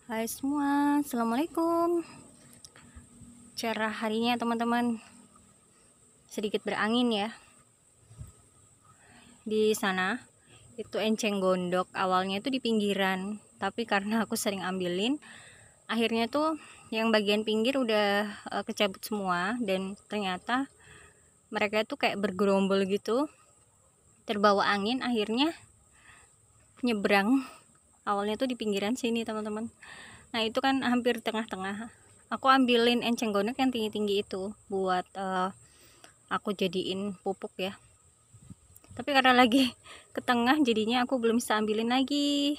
Hai semua, assalamualaikum. Cerah harinya teman-teman, sedikit berangin ya. Di sana itu enceng gondok, awalnya itu di pinggiran, tapi karena aku sering ambilin, akhirnya tuh yang bagian pinggir udah kecabut semua. Dan ternyata mereka itu kayak bergerombol gitu, terbawa angin, akhirnya nyebrang. Awalnya tuh di pinggiran sini teman-teman. Nah itu kan hampir tengah-tengah. Aku ambilin enceng gondok yang tinggi-tinggi itu buat aku jadiin pupuk ya. Tapi karena lagi ke tengah, jadinya aku belum bisa ambilin lagi.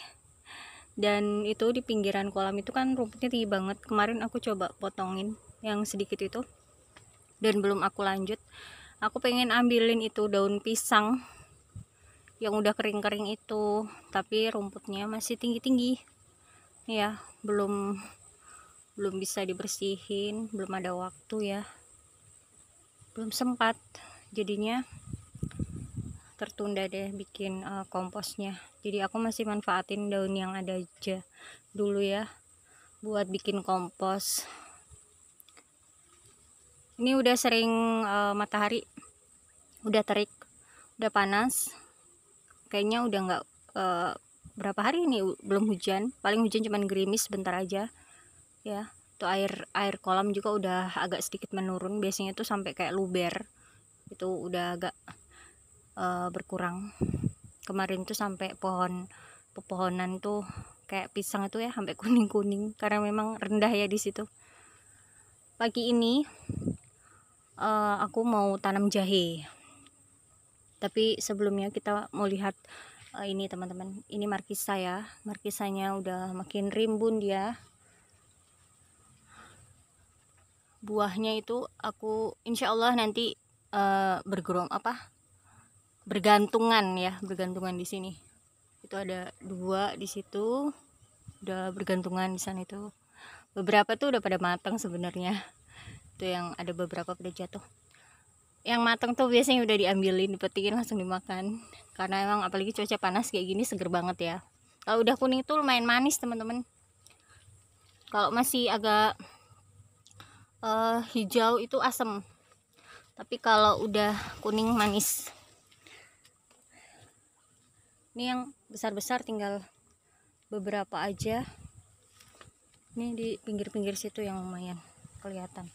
Dan itu di pinggiran kolam itu kan rumputnya tinggi banget. Kemarin aku coba potongin yang sedikit itu, dan belum aku lanjut. Aku pengen ambilin itu daun pisang yang udah kering-kering itu, tapi rumputnya masih tinggi-tinggi ya, belum bisa dibersihin, belum ada waktu ya, belum sempat, jadinya tertunda deh bikin komposnya. Jadi aku masih manfaatin daun yang ada aja dulu ya buat bikin kompos. Ini udah sering matahari, udah terik, udah panas, kayaknya udah nggak berapa hari ini belum hujan, paling hujan cuman gerimis bentar aja ya. Tuh air kolam juga udah agak sedikit menurun, biasanya tuh sampai kayak luber, itu udah agak berkurang. Kemarin tuh sampai pepohonan tuh kayak pisang itu ya sampai kuning-kuning karena memang rendah ya di situ. Pagi ini aku mau tanam jahe. Tapi sebelumnya kita mau lihat ini teman-teman. Ini markisa ya. Markisanya udah makin rimbun dia. Buahnya itu aku insya Allah nanti bergantungan ya, bergantungan di sini. Itu ada 2 di situ, udah bergantungan di sana itu. Beberapa tuh udah pada matang sebenarnya. Itu yang ada beberapa pada jatuh. Yang matang tuh biasanya udah diambilin, dipetikin langsung dimakan. Karena emang apalagi cuaca panas kayak gini seger banget ya. Kalau udah kuning tuh lumayan manis teman-teman. Kalau masih agak hijau itu asem. Tapi kalau udah kuning manis. Ini yang besar-besar tinggal beberapa aja. Ini di pinggir-pinggir situ yang lumayan kelihatan.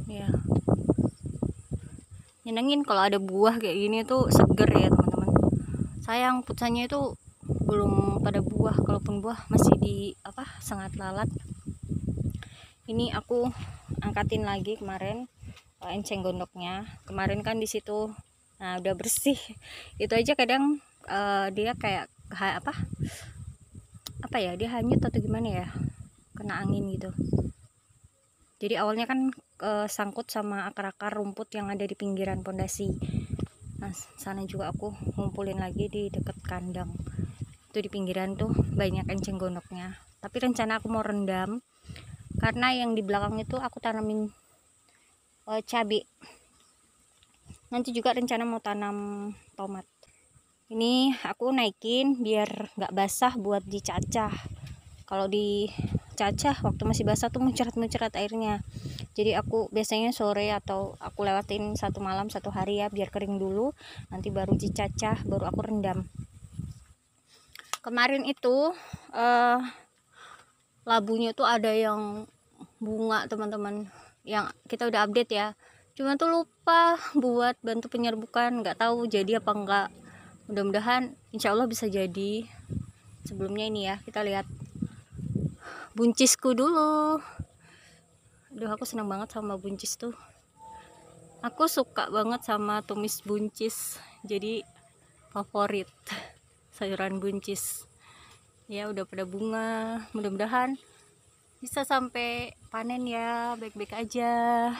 Ya. Nyenengin kalau ada buah kayak gini tuh seger ya teman-teman. Sayang putsanya itu belum pada buah, kalaupun buah masih di sangat lalat. Ini aku angkatin lagi kemarin enceng gondoknya. Kemarin kan di situ, nah udah bersih. Itu aja kadang dia kayak dia hanyut atau gimana ya, kena angin gitu. Jadi awalnya kan sangkut sama akar-akar rumput yang ada di pinggiran pondasi. Nah sana juga aku ngumpulin lagi di dekat kandang. Itu di pinggiran tuh banyak enceng gondoknya. Tapi rencana aku mau rendam karena yang di belakang itu aku tanamin cabai. Nanti juga rencana mau tanam tomat. Ini aku naikin biar nggak basah buat dicacah. Kalau dicacah waktu masih basah tuh muncrat-muncrat airnya. Jadi aku biasanya sore atau aku lewatin 1 malam 1 hari ya, biar kering dulu, nanti baru dicacah, baru aku rendam. Kemarin itu labunya tuh ada yang bunga teman-teman, yang kita udah update ya, cuma tuh lupa buat bantu penyerbukan, nggak tahu jadi apa enggak. Mudah-mudahan insya Allah bisa jadi. Sebelumnya ini ya, kita lihat buncisku dulu. Aduh aku senang banget sama buncis tuh, aku suka banget sama tumis buncis, jadi favorit sayuran buncis ya. Udah pada bunga, mudah-mudahan bisa sampai panen ya, baik-baik aja.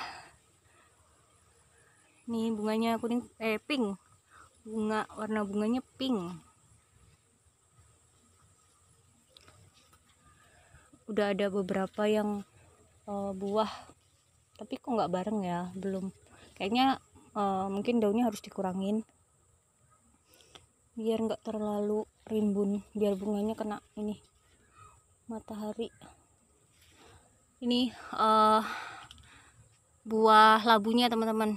Nih bunganya kuning, pink, warna bunganya pink. Udah ada beberapa yang buah, tapi kok nggak bareng ya, belum, kayaknya mungkin daunnya harus dikurangin. biar nggak terlalu rimbun, biar bunganya kena ini matahari. Ini buah labunya teman-teman.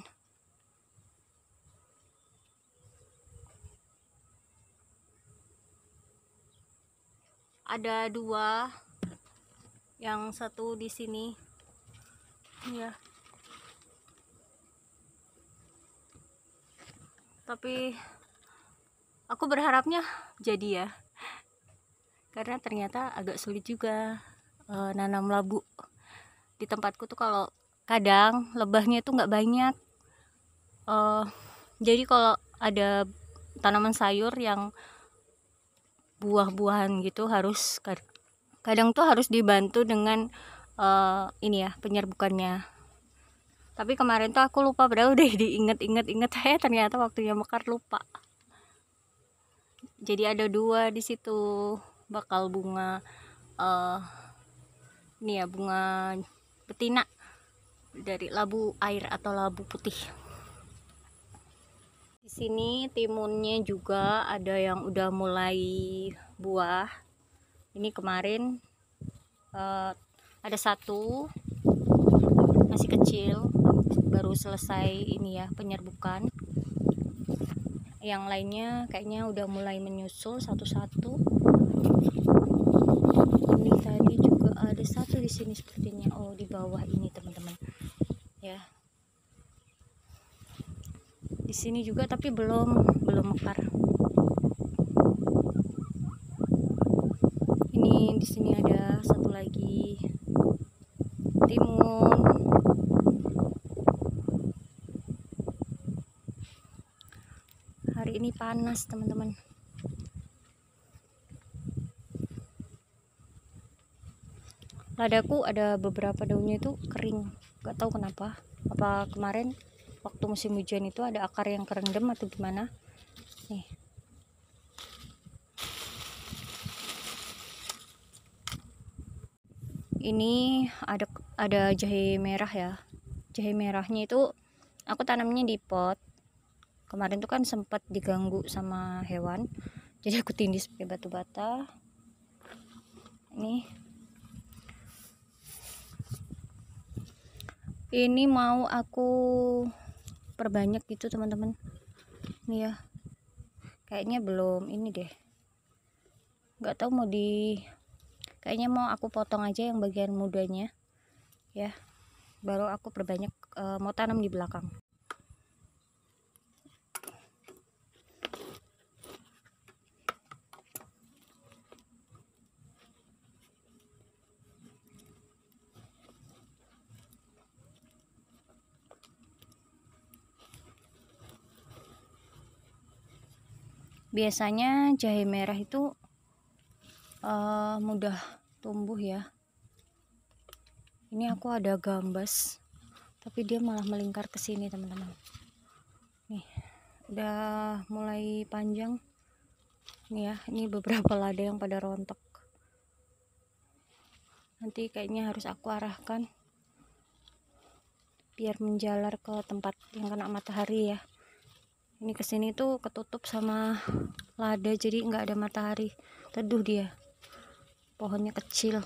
Ada 2, yang satu di sini ya, tapi aku berharapnya jadi ya, karena ternyata agak sulit juga nanam labu di tempatku tuh. Kalau kadang lebahnya tuh nggak banyak, jadi kalau ada tanaman sayur yang buah-buahan gitu harus kadang tuh harus dibantu dengan ini ya, penyerbukannya. Tapi kemarin tuh aku lupa, padahal udah diinget-inget ternyata waktunya mekar lupa. Jadi ada 2 di situ bakal bunga ini ya, bunga betina dari labu air atau labu putih. Di sini timunnya juga ada yang udah mulai buah. Ini kemarin ada 1 masih kecil, baru selesai ini ya, penyerbukan. Yang lainnya kayaknya udah mulai menyusul satu-satu. Ini tadi juga ada 1 di sini sepertinya. Oh, di bawah ini teman-teman ya. Di sini juga tapi belum mekar. Ini di sini ada 1 lagi timun. Hari ini panas teman-teman. Ladaku ada beberapa daunnya itu kering, nggak tahu kenapa. Apa kemarin waktu musim hujan itu ada akar yang kerendam atau gimana nih. Ini ada jahe merah ya. Jahe merahnya itu aku tanamnya di pot. Kemarin tuh kan sempat diganggu sama hewan, jadi aku tindis pakai batu bata. Ini mau aku perbanyak gitu teman-teman. Nih ya, kayaknya belum ini deh, nggak tahu mau kayaknya mau aku potong aja yang bagian mudanya ya, baru aku perbanyak mau tanam di belakang. Biasanya jahe merah itu mudah tumbuh ya. Ini aku ada gambas, tapi dia malah melingkar ke sini teman-teman. Nih, udah mulai panjang. Nih ya, ini beberapa lada yang pada rontok. Nanti kayaknya harus aku arahkan biar menjalar ke tempat yang kena matahari ya. Ini kesini tuh ketutup sama lada, jadi nggak ada matahari, teduh dia, pohonnya kecil.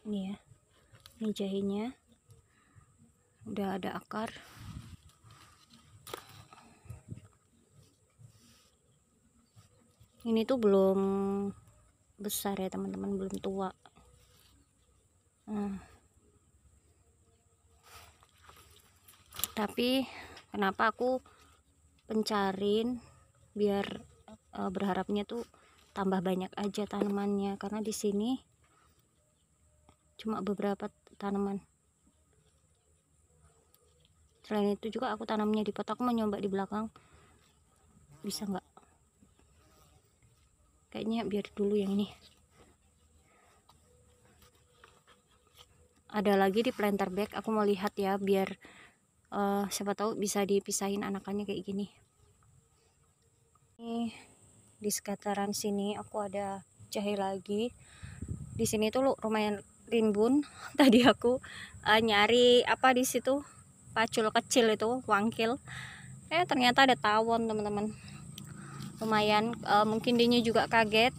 Ini ya, ini jahenya udah ada akar. Ini tuh belum besar ya teman-teman, belum tua. Tapi kenapa aku pencarin biar berharapnya tuh tambah banyak aja tanamannya, karena di sini cuma beberapa tanaman. Selain itu juga aku tanamnya di pot. Aku mau nyoba di belakang, bisa nggak? Kayaknya biar dulu yang ini. Ada lagi di planter bag, aku mau lihat ya, biar siapa tahu bisa dipisahin anakannya kayak gini. Ini di sekitaran sini aku ada jahe lagi. di sini tuh lumayan rimbun. Tadi aku nyari apa di situ, pacul kecil itu, wangkil. Ternyata ada tawon teman-teman. Lumayan, mungkin dia juga kaget.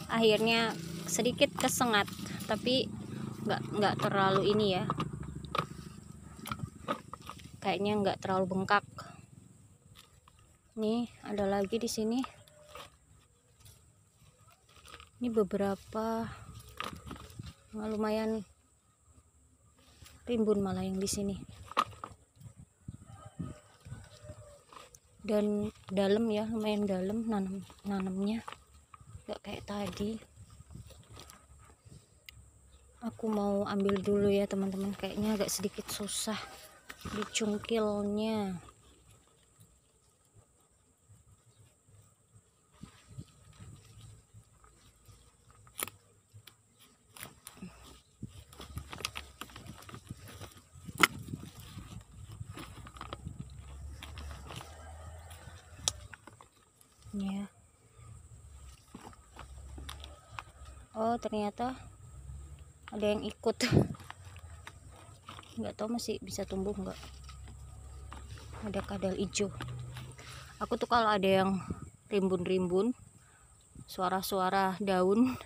Akhirnya sedikit kesengat, tapi nggak terlalu ini ya. Kayaknya nggak terlalu bengkak. Nih ada lagi di sini. Ini beberapa lumayan rimbun malah yang di sini. Dan dalam ya, lumayan dalam nanamnya. Nggak kayak tadi. Aku mau ambil dulu ya teman-teman. Kayaknya agak sedikit susah dicungkilnya. Ya. Oh ternyata ada yang ikut. Nggak tahu masih bisa tumbuh nggak. Ada kadal hijau. Aku tuh kalau ada yang rimbun-rimbun, suara-suara daun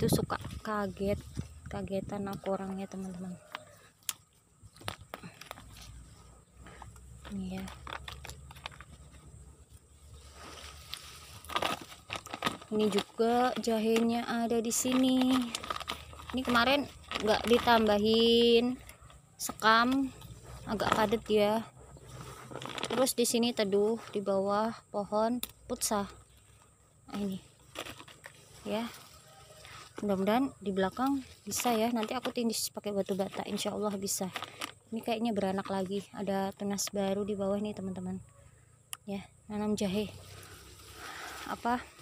itu suka kagetan aku orangnya teman-teman. Ini ya. Ini juga jahenya ada di sini. Ini kemarin nggak ditambahin sekam, agak padat ya. Terus di sini teduh di bawah pohon putsa. Nah, ini ya. Mudah-mudahan di belakang bisa ya. Nanti aku tindis pakai batu bata, insya Allah bisa. Ini kayaknya beranak lagi. Ada tunas baru di bawah nih teman-teman. Ya, nanam jahe.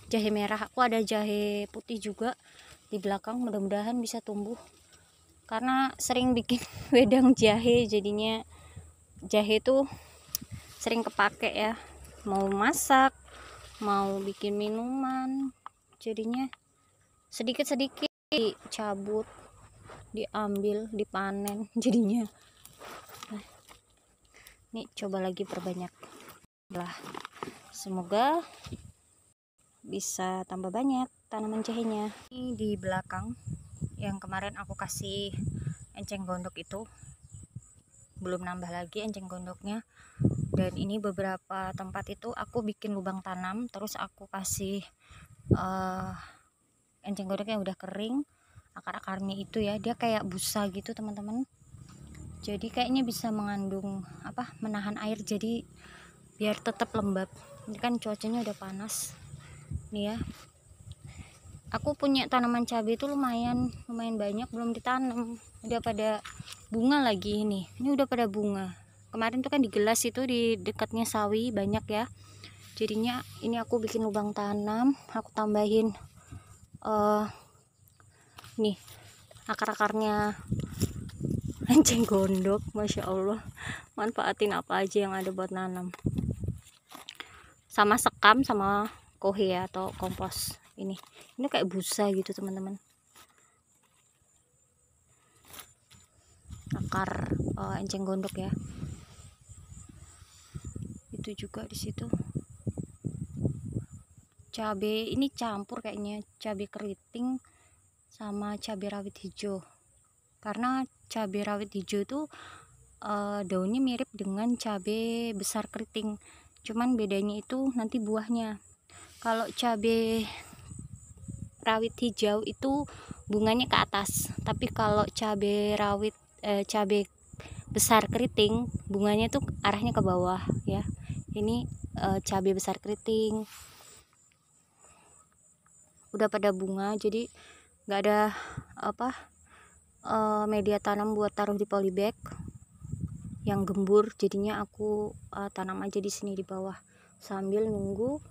Jahe merah. Aku ada jahe putih juga di belakang, mudah-mudahan bisa tumbuh. Karena sering bikin wedang jahe, jadinya jahe tuh sering kepake ya. Mau masak, mau bikin minuman, jadinya sedikit-sedikit dicabut, diambil, dipanen jadinya. Nah, ini coba lagi perbanyak lah. Semoga bisa tambah banyak tanaman jahenya. Ini di belakang yang kemarin aku kasih enceng gondok itu, belum nambah lagi enceng gondoknya. Dan ini beberapa tempat itu aku bikin lubang tanam, terus aku kasih enceng gondok yang udah kering. Akar-akarnya itu ya, dia kayak busa gitu teman-teman. Jadi kayaknya bisa mengandung menahan air, jadi biar tetap lembab. Ini kan cuacanya udah panas nih ya. Aku punya tanaman cabai itu lumayan banyak, belum ditanam. Udah pada bunga lagi ini udah pada bunga. Kemarin tuh kan di gelas itu di dekatnya sawi banyak ya. Jadinya ini aku bikin lubang tanam, aku tambahin nih akar-akarnya enceng gondok. Masya Allah, manfaatin apa aja yang ada buat nanam. Sama sekam, sama kohe ya, atau kompos. Ini kayak busa gitu teman-teman. Akar enceng gondok ya. Itu juga di situ. Cabai ini campur kayaknya, cabai keriting sama cabai rawit hijau. Karena cabai rawit hijau itu daunnya mirip dengan cabai besar keriting, cuman bedanya itu nanti buahnya. Kalau cabai rawit hijau itu bunganya ke atas, tapi kalau cabai rawit cabai besar keriting bunganya tuh arahnya ke bawah ya. Ini cabai besar keriting udah pada bunga, jadi nggak ada media tanam buat taruh di polybag yang gembur. Jadinya aku tanam aja di sini di bawah sambil nunggu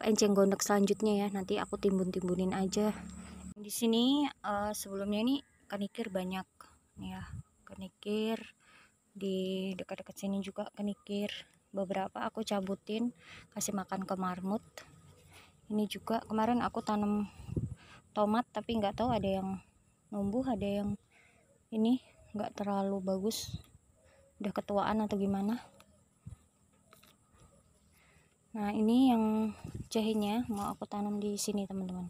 enceng gondok selanjutnya ya. Nanti aku timbun-timbunin aja. Di sini sebelumnya ini kenikir banyak ya, kenikir di dekat-dekat sini juga kenikir. Beberapa aku cabutin, kasih makan ke marmut. Ini juga kemarin aku tanam tomat tapi nggak tahu ada yang numbuh, ada yang ini nggak terlalu bagus, udah ketuaan atau gimana. Nah ini yang jahenya mau aku tanam di sini teman-teman.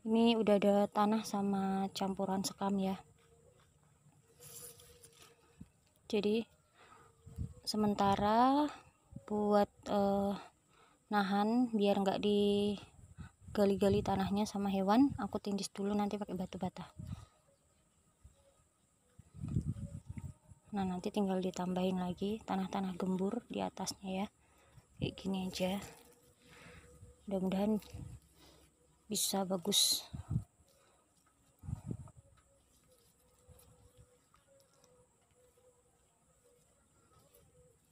Ini udah ada tanah sama campuran sekam ya. Jadi sementara buat nahan biar nggak digali-gali tanahnya sama hewan, aku tindis dulu nanti pakai batu bata. Nah nanti tinggal ditambahin lagi tanah-tanah gembur di atasnya ya, kayak gini aja. Mudah-mudahan bisa bagus.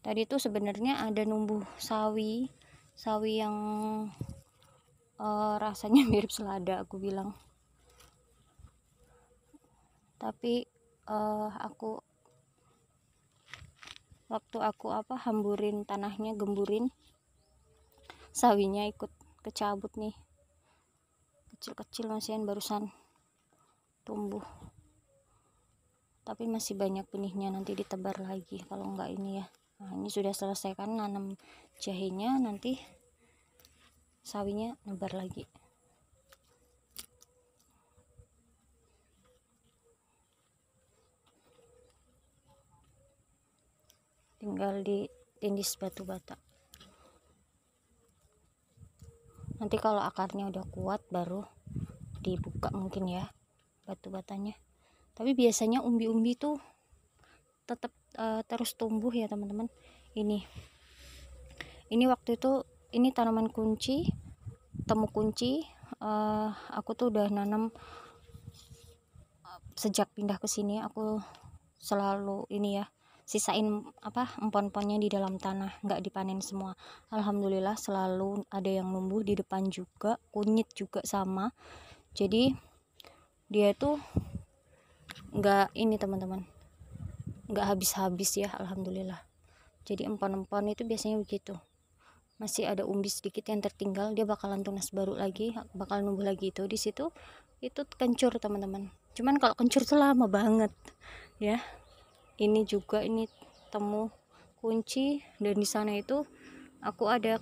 Tadi tuh sebenarnya ada numbuh sawi yang rasanya mirip selada aku bilang, tapi waktu aku hamburin tanahnya, gemburin, sawinya ikut kecabut nih, kecil-kecil masihan barusan tumbuh, tapi masih banyak benihnya, nanti ditebar lagi kalau enggak ini ya. Nah ini sudah selesai kan nanam jahenya, nanti sawinya nebar lagi. Tinggal ditindis batu bata. Nanti kalau akarnya udah kuat baru dibuka mungkin ya batu batanya. Tapi biasanya umbi-umbi tuh tetap terus tumbuh ya teman-teman. Ini waktu itu ini tanaman kunci, temu kunci. Aku tuh udah nanam sejak pindah ke sini, aku selalu ini ya, sisain empon-emponnya di dalam tanah, nggak dipanen semua. Alhamdulillah selalu ada yang numbuh di depan juga, kunyit juga sama. Jadi dia tuh nggak ini teman-teman, nggak habis-habis ya, alhamdulillah. Jadi empon-empon itu biasanya begitu, masih ada umbi sedikit yang tertinggal, dia bakalan tunas baru lagi, bakal numbuh lagi. Itu di situ itu kencur teman-teman, cuman kalau kencur tuh lama banget ya. Ini juga ini temu kunci, dan di sana itu aku ada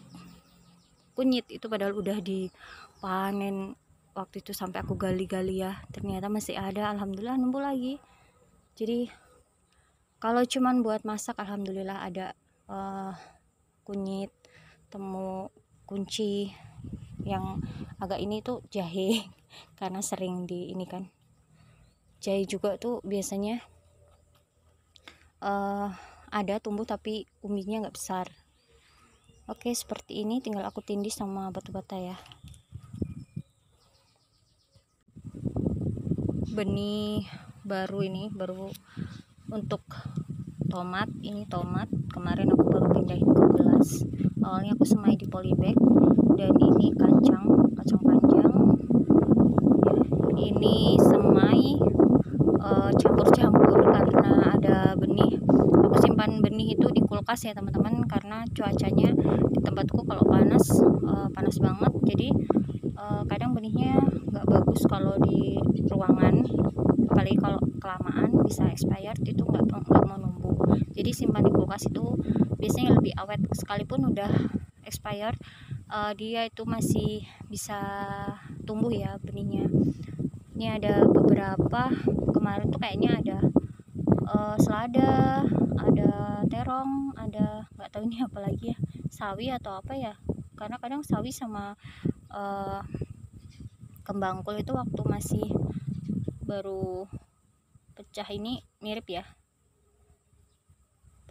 kunyit itu padahal udah dipanen waktu itu, sampai aku gali-gali ya, ternyata masih ada, alhamdulillah numbuh lagi. Jadi kalau cuman buat masak alhamdulillah ada kunyit, temu kunci. Yang agak ini tuh jahe karena sering di ini kan, jahe juga tuh biasanya ada tumbuh tapi umbinya nggak besar. Oke seperti ini, tinggal aku tindis sama batu bata ya. Benih baru ini, baru untuk tomat. Ini tomat kemarin aku baru pindahin ke gelas, awalnya aku semai di polybag. Dan ini kacang panjang ya, ini semai campur-campur karena ada benih. Aku simpan benih itu di kulkas ya teman-teman, karena cuacanya di tempatku kalau panas banget, jadi kadang benihnya nggak bagus kalau di ruangan, apalagi kalau kelamaan bisa expired, itu nggak mau numbuh. Jadi simpan di kulkas itu biasanya lebih awet, sekalipun udah expired dia itu masih bisa tumbuh ya benihnya. Ini ada beberapa, kemarin tuh kayaknya ada selada, ada terong, ada nggak tahu ini apa lagi ya, sawi atau apa ya, karena kadang sawi sama kembangkul itu waktu masih baru pecah ini mirip ya,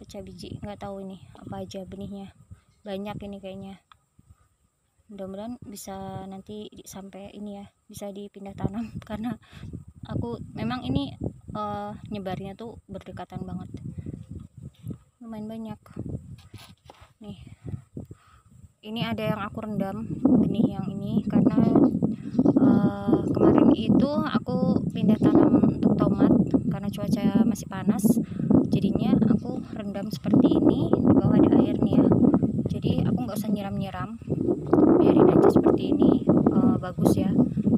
pecah biji, nggak tahu ini apa aja benihnya, banyak ini kayaknya. Mudah-mudahan bisa nanti sampai ini ya, bisa dipindah tanam karena aku memang ini nyebarnya tuh berdekatan banget, lumayan banyak nih. Ini ada yang aku rendam benih yang ini karena Kemarin itu aku pindah tanam untuk tomat karena cuaca masih panas, jadinya aku rendam seperti ini. Di bawah ada air nih ya, jadi aku nggak usah nyiram-nyiram, biarin aja seperti ini. Bagus ya,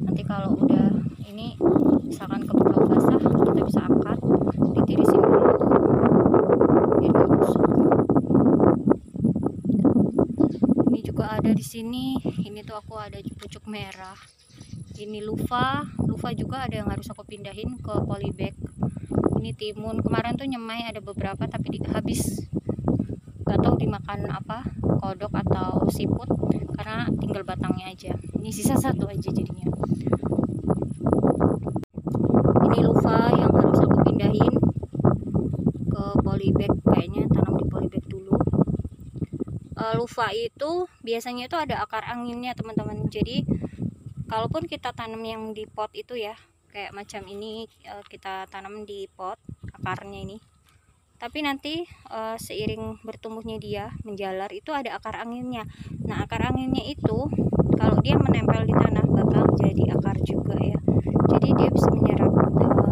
nanti kalau udah ini misalkan keburu basah, kita bisa angkat, ditirisin dulu biar nggak busuk. Ini juga ada di sini, ini tuh aku ada pucuk merah. Ini lufa juga ada yang harus aku pindahin ke polybag. Ini timun, kemarin tuh nyemai ada beberapa tapi habis, gak tahu dimakan apa, kodok atau siput, karena tinggal batangnya aja. Ini sisa satu aja jadinya. Ini lufa yang harus aku pindahin ke polybag, kayaknya tanam di polybag dulu. Lufa itu biasanya itu ada akar anginnya teman-teman, jadi kalaupun kita tanam yang di pot itu ya, kayak macam ini, kita tanam di pot akarnya ini, tapi nanti seiring bertumbuhnya dia menjalar itu ada akar anginnya. Nah, akar anginnya itu kalau dia menempel di tanah bakal jadi akar juga ya, jadi dia bisa menyerap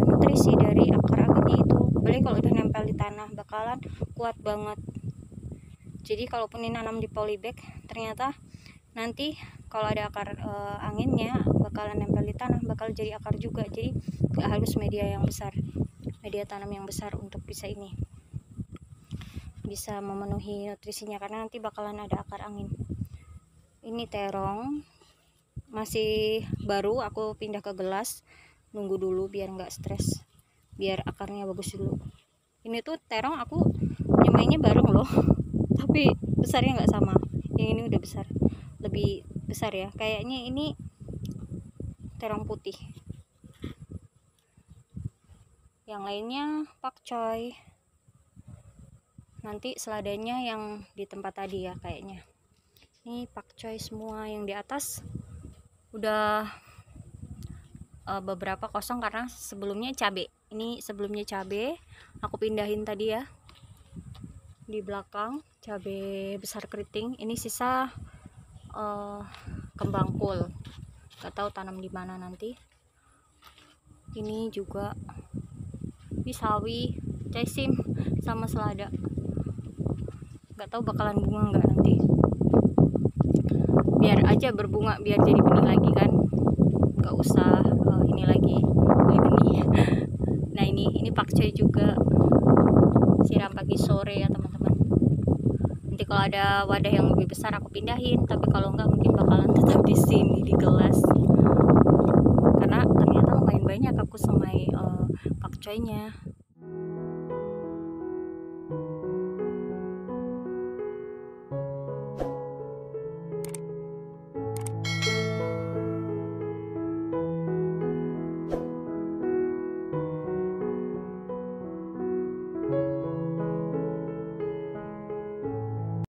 nutrisi dari akar anginnya itu. Apalagi kalau udah nempel di tanah bakalan kuat banget. Jadi kalaupun ini nanam di polybag, ternyata nanti kalau ada akar anginnya bakalan nempel di tanah, bakal jadi akar juga. Jadi gak harus media yang besar, media tanam yang besar untuk bisa ini, bisa memenuhi nutrisinya, karena nanti bakalan ada akar angin. Ini terong masih baru, aku pindah ke gelas, nunggu dulu biar nggak stres, biar akarnya bagus dulu. Ini tuh terong aku nyemainya bareng loh tapi besarnya nggak sama, yang ini udah besar, lebih besar ya, kayaknya ini terong putih, yang lainnya pakcoy. Nanti seladanya yang di tempat tadi ya kayaknya. Ini pakcoy semua, yang di atas udah beberapa kosong karena sebelumnya cabe. Ini sebelumnya cabe aku pindahin tadi ya, di belakang cabe besar keriting. Ini sisa kembang kol, gak tahu tanam di mana nanti. Ini juga ini sawi, caisim sama selada, gak tahu bakalan bunga nggak nanti. Biar aja berbunga, biar jadi benih lagi kan, gak usah ini lagi benih. Nah ini pakcoy juga, siram pagi sore ya teman-teman. Nanti kalau ada wadah yang lebih besar aku pindahin, tapi kalau enggak mungkin bakalan tetap di sini di gelas, karena ternyata lumayan banyak aku semai pakcoynya.